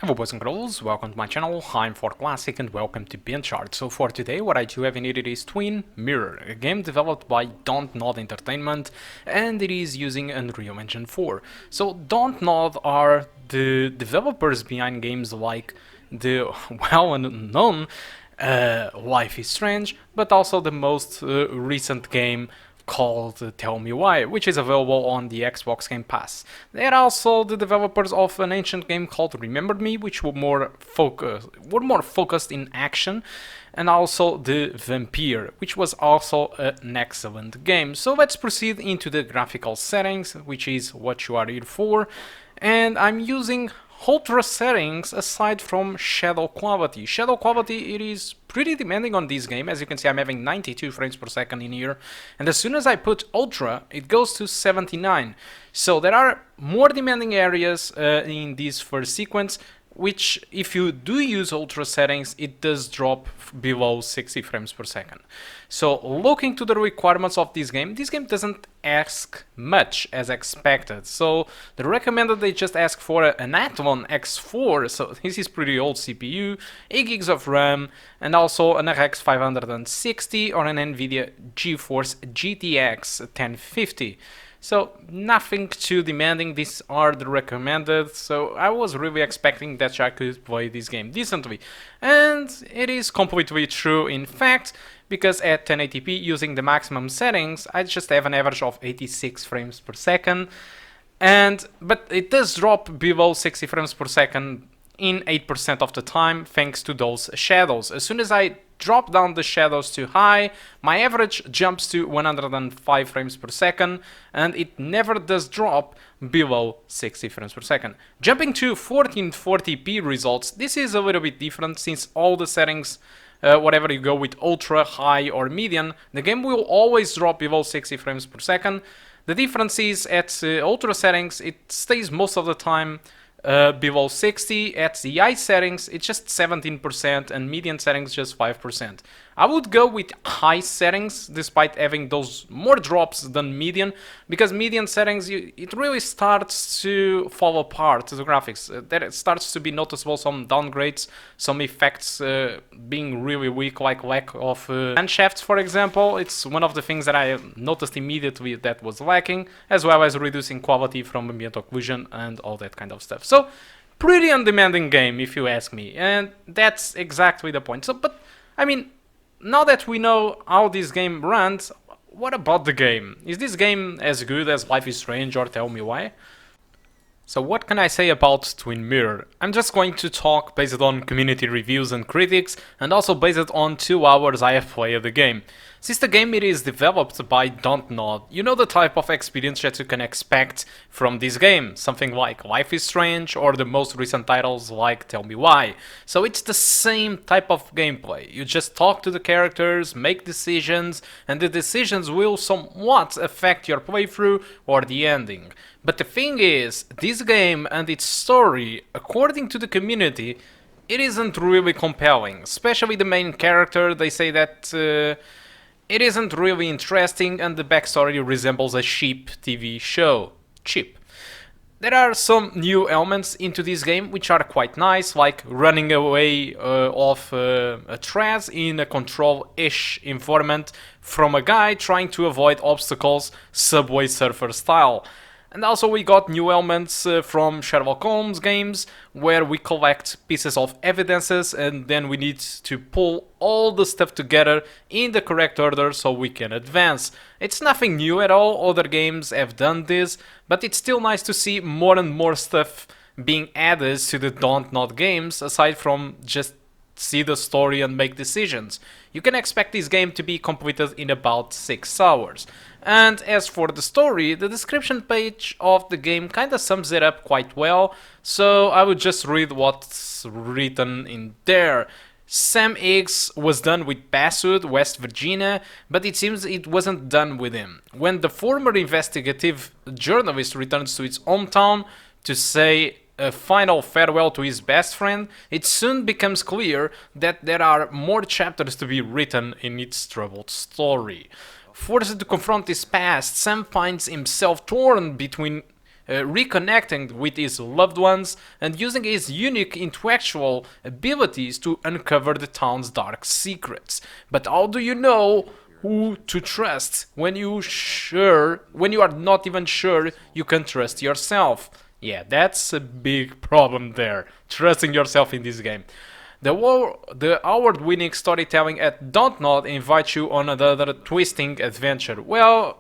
Hello boys and girls, welcome to my channel, I'm ForClassic and welcome to BenchART. So for today what I do have in it is Twin Mirror, a game developed by Don't Nod Entertainment, and it is using Unreal Engine 4. So Don't Nod are the developers behind games like the well-known Life is Strange, but also the most recent game called Tell Me Why, which is available on the Xbox Game Pass. They are also the developers of an ancient game called Remember Me, which were more focused in action, and also the Vampire, which was also an excellent game. So let's proceed into the graphical settings, which is what you are here for, and I'm using ultra settings aside from shadow quality. Shadow quality, it is pretty demanding on this game. As you can see, I'm having 92 frames per second in here, and as soon as I put ultra, it goes to 79. So there are more demanding areas in this first sequence, which if you do use ultra settings, it does drop below 60 frames per second. So looking to the requirements of this game doesn't ask much as expected. So the recommended, they just ask for an Athlon X4, so this is pretty old CPU, 8 gigs of RAM, and also an RX 560 or an Nvidia GeForce GTX 1050. So nothing too demanding, these are the recommended, so I was really expecting that I could play this game decently. And it is completely true in fact, because at 1080p using the maximum settings, I just have an average of 86 frames per second. But it does drop below 60 frames per second in 8% of the time thanks to those shadows. As soon as I drop down the shadows too high, my average jumps to 105 frames per second, and it never does drop below 60 frames per second. Jumping to 1440p results, this is a little bit different since all the settings, whatever you go with ultra, high or medium, the game will always drop below 60 frames per second. The difference is at ultra settings, it stays most of the time below 60. At the high settings it's just 17% and median settings just 5%. I would go with high settings despite having those more drops than median, because median settings it really starts to fall apart, the graphics. There starts to be noticeable some downgrades, some effects being really weak, like lack of hand shafts for example. It's one of the things that I noticed immediately that was lacking, as well as reducing quality from ambient occlusion and all that kind of stuff. So pretty undemanding game if you ask me, and that's exactly the point. So but I mean, now that we know how this game runs, what about the game? Is this game as good as Life is Strange or Tell Me Why? So what can I say about Twin Mirror? I'm just going to talk based on community reviews and critics, and also based on 2 hours I have played the game. Since the game it is developed by Don't Nod, you know the type of experience that you can expect from this game, something like Life is Strange or the most recent titles like Tell Me Why. So it's the same type of gameplay, you just talk to the characters, make decisions, and the decisions will somewhat affect your playthrough or the ending. But the thing is, this game and its story, according to the community, it isn't really compelling, especially the main character. They say that it isn't really interesting and the backstory resembles a cheap TV show. Cheap. There are some new elements into this game which are quite nice, like running away off a trash in a control-ish environment from a guy trying to avoid obstacles, Subway Surfer style. And also we got new elements from Sherlock Holmes games, where we collect pieces of evidences and then we need to pull all the stuff together in the correct order so we can advance. It's nothing new at all, other games have done this, but it's still nice to see more and more stuff being added to the Don't Nod games, aside from just see the story and make decisions. You can expect this game to be completed in about 6 hours. And as for the story, the description page of the game kinda sums it up quite well, so I would just read what's written in there. Sam Higgs was done with Basswood, West Virginia, but it seems it wasn't done with him. When the former investigative journalist returns to his hometown to say a final farewell to his best friend, it soon becomes clear that there are more chapters to be written in its troubled story. Forced to confront his past, Sam finds himself torn between reconnecting with his loved ones, and using his unique intellectual abilities to uncover the town's dark secrets. But how do you know who to trust when you are not even sure you can trust yourself? Yeah, that's a big problem there, trusting yourself in this game. The award-winning storytelling at Dontnod invites you on another twisting adventure. Well,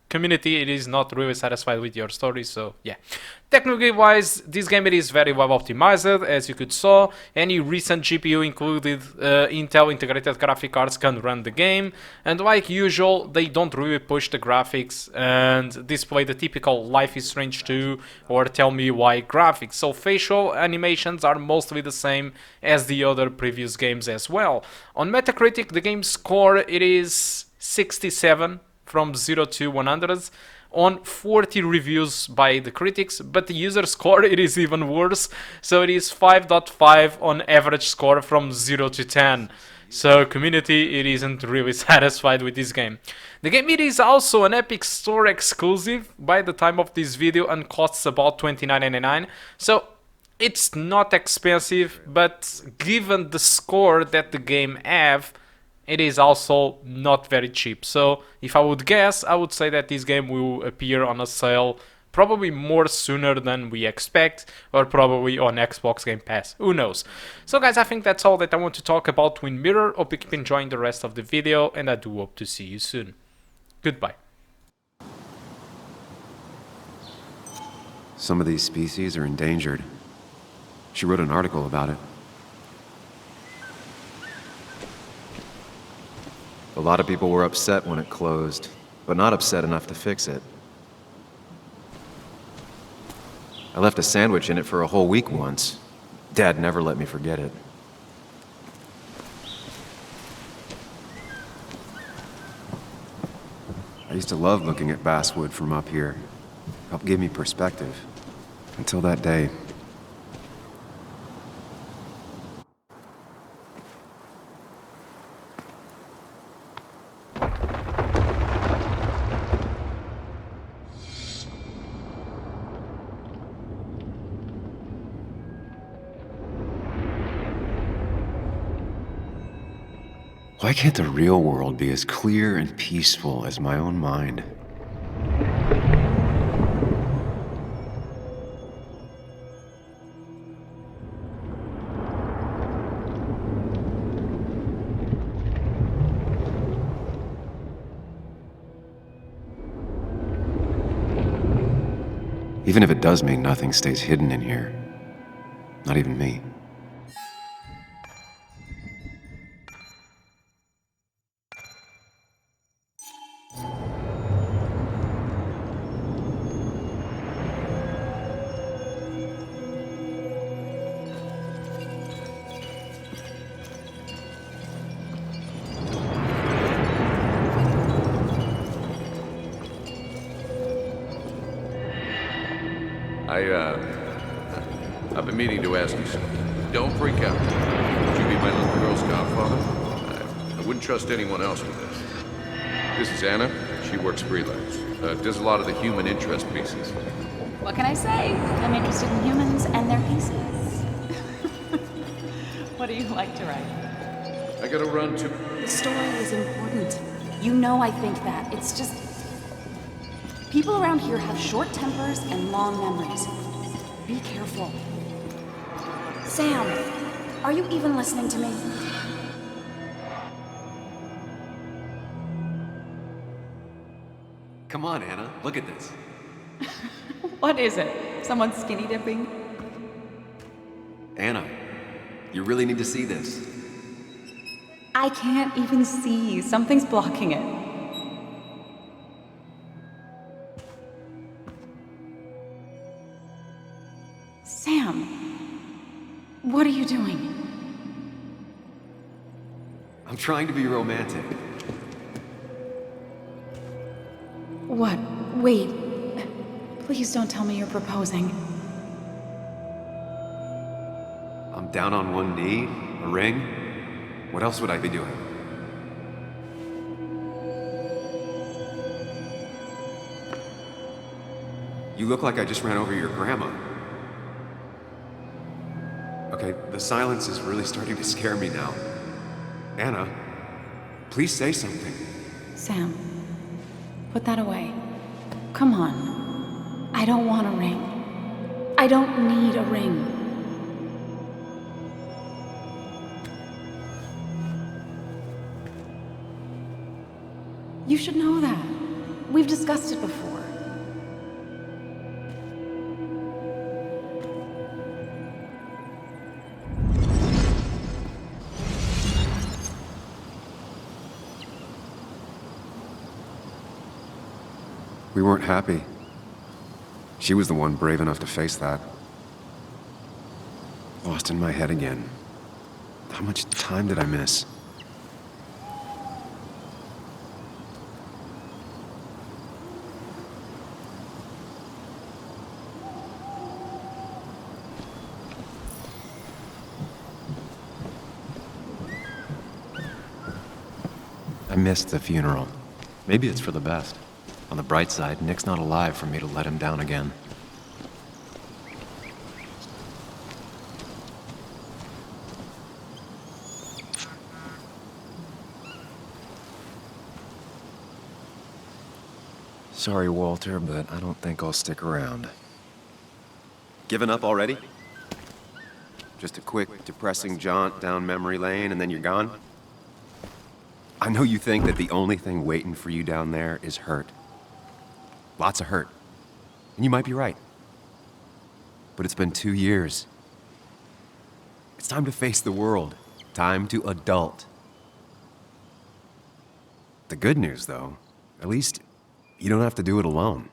community, it is not really satisfied with your story, so yeah. Technically wise, this game it is very well optimized, as you could saw. Any recent GPU included Intel integrated graphic cards can run the game, and like usual, they don't really push the graphics and display the typical Life is Strange 2 or Tell Me Why graphics, so facial animations are mostly the same as the other previous games as well. On Metacritic, the game's score it is 67 from 0 to 100 on 40 reviews by the critics, but the user score it is even worse, so it is 5.5 on average score from 0 to 10. So community it isn't really satisfied with this game. The game it is also an Epic Store exclusive by the time of this video and costs about $29.99, so it's not expensive, but given the score that the game have, it is also not very cheap. So if I would guess, I would say that this game will appear on a sale probably more sooner than we expect, or probably on Xbox Game Pass, who knows. So guys, I think that's all that I want to talk about Twin Mirror. Hope you keep enjoying the rest of the video, and I do hope to see you soon. Goodbye. Some of these species are endangered. She wrote an article about it. A lot of people were upset when it closed, but not upset enough to fix it. I left a sandwich in it for a whole week once. Dad never let me forget it. I used to love looking at basswood from up here. Helped give me perspective. Until that day. Why can't the real world be as clear and peaceful as my own mind? Even if it does mean nothing stays hidden in here. Not even me. I've been meaning to ask you something. Don't freak out. Would you be my little girl's godfather? I wouldn't trust anyone else with this. This is Anna. She works freelance. Does a lot of the human interest pieces. What can I say? I'm interested in humans and their pieces. What do you like to write? I gotta run to... The story is important. You know I think that. It's just... People around here have short tempers and long memories. Be careful. Sam, are you even listening to me? Come on, Anna. Look at this. What is it? Someone skinny dipping? Anna, you really need to see this. I can't even see. Something's blocking it. Sam, what are you doing? I'm trying to be romantic. What? Wait. Please don't tell me you're proposing. I'm down on one knee, a ring. What else would I be doing? You look like I just ran over your grandma. Okay, the silence is really starting to scare me now. Anna, please say something. Sam, put that away. Come on. I don't want a ring. I don't need a ring. You should know that. We've discussed it before. We weren't happy. She was the one brave enough to face that. Lost in my head again. How much time did I miss? I missed the funeral. Maybe it's for the best. On the bright side, Nick's not alive for me to let him down again. Sorry, Walter, but I don't think I'll stick around. Given up already? Just a quick, depressing jaunt down memory lane and then you're gone? I know you think that the only thing waiting for you down there is hurt. Lots of hurt. And you might be right. But it's been 2 years. It's time to face the world. Time to adult. The good news, though, at least you don't have to do it alone.